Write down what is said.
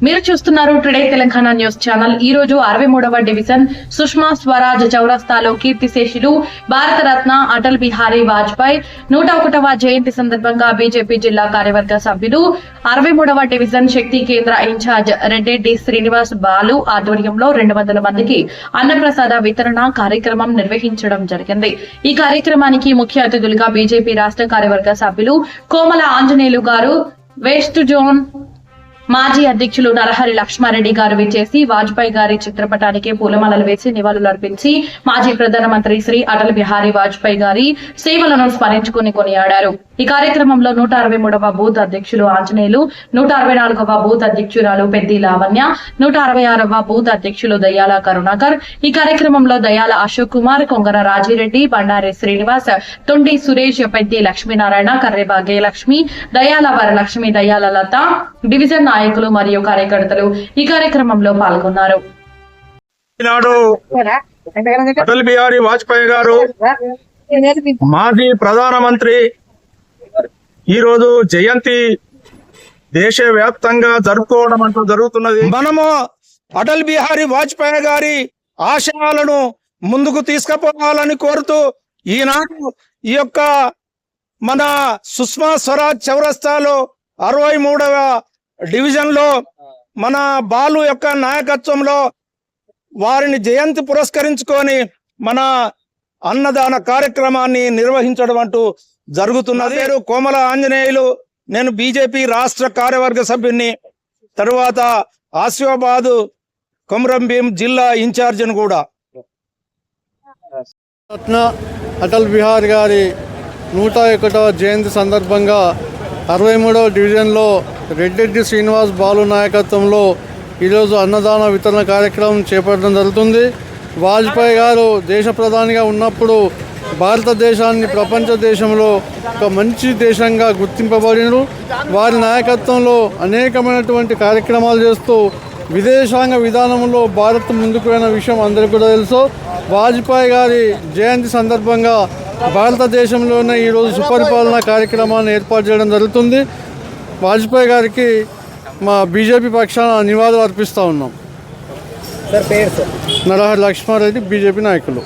మీరు చూస్తున్నారు today Telangana news channel. ఈ రోజు 63వ డివిజన్ సుష్మా స్వరాజ్ చౌరస్తాలో కీర్తిశేషులు భారతరత్న అటల్ బిహారీ వాజ్పేయి 101వ జయంతి సందర్భంగా బీజేపీ జిల్లా కార్యవర్గ సభ్యులు 63వ డివిజన్ శక్తి కేంద్ర ఇన్ఛార్జ్ రెడ్డి శ్రీనివాస్ బాలు ఆధ్వర్యంలో 200 మందికి అన్నప్రసాద వితరణ కార్యక్రమం నిర్వహించడం జరిగింది. ఈ కార్యక్రమానికి ముఖ్య అతిథులుగా బీజేపీ రాష్ట్ర కార్యవర్గ సభ్యులు కోమల ఆంజనేయులు గారు, వెస్ట్ జోన్ మాజీ అధ్యక్షులు నరహరి లక్ష్మారెడ్డి గారు విచ్చేసి వాజ్పేయి గారి చిత్రపటానికి పూలమాలలు వేసి నివాళులర్పించి మాజీ ప్రధానమంత్రి శ్రీ అటల్ బిహారీ వాజ్పేయి గారి సేవలను స్మరించుకుని కొనియాడారు. ఈ కార్యక్రమంలో 163వ బూత్ అధ్యక్షులు ఆంజనేయులు, 164వ బూత్ అధ్యక్షురాలు పెద్ది లావణ్య, 166వ బూత్ అధ్యక్షులు దయ్యాల కరుణాకర్, ఈ కార్యక్రమంలో దయాల అశోక్ కుమార్, కొంగర రాజిరెడ్డి, బండారి శ్రీనివాస్, తొండి సురేష్, పెద్ది లక్ష్మీనారాయణ, కర్రె భాగ్యలక్ష్మి, దయాల వరలక్ష్మి, దయాల లత, డివిజన్ నాయకులు మరియు కార్యకర్తలు ఈ కార్యక్రమంలో పాల్గొన్నారు. అటల్ బిహారీ వాజ్పేయి గారు మాజీ ప్రధానమంత్రి ఈ రోజు జయంతి దేశవ్యాప్తంగా జరుపుకోవడం అంటూ జరుగుతున్నది. మనము అటల్ బిహారీ వాజ్పేయి గారి ఆశయాలను ముందుకు తీసుకుపోవాలని కోరుతూ ఈనాడు ఈ యొక్క మన సుష్మా స్వరాజ్ చౌరస్తాలో 63వ డివిజన్ లో మన బాలు యొక్క నాయకత్వంలో వారిని జయంతి పురస్కరించుకొని మన అన్నదాన కార్యక్రమాన్ని నిర్వహించడం అంటూ జరుగుతున్నది. కోమల ఆంజనేయులు, నేను బీజేపీ రాష్ట్ర కార్యవర్గ సభ్యుని, తరువాత ఆసిఫాబాదు కొమరం భీం జిల్లా ఇన్ఛార్జిని కూడా. రత్న అటల్ బిహారీ గారి 101వ జయంతి సందర్భంగా 63వ డివిజన్లో రెడ్డి శ్రీనివాస్ బాలు నాయకత్వంలో ఈరోజు అన్నదాన వితరణ కార్యక్రమం చేపట్టడం జరుగుతుంది. వాజ్పేయి గారు దేశ ప్రధానిగా ఉన్నప్పుడు భారతదేశాన్ని ప్రపంచ దేశంలో ఒక మంచి దేశంగా గుర్తింపబడినారు. వారి నాయకత్వంలో అనేకమైనటువంటి కార్యక్రమాలు చేస్తూ విదేశాంగ విధానంలో భారత్ ముందుకు పోయిన విషయం అందరికీ కూడా తెలుసు. వాజ్పేయి గారి జయంతి సందర్భంగా భారతదేశంలోనే ఈరోజు సుపరిపాలన కార్యక్రమాన్ని ఏర్పాటు చేయడం జరుగుతుంది. వాజ్పేయి గారికి మా బీజేపీ పక్షాన నివాళులు అర్పిస్తూ ఉన్నాం. నరహరి లక్ష్మారెడ్డి, బీజేపీ నాయకులు.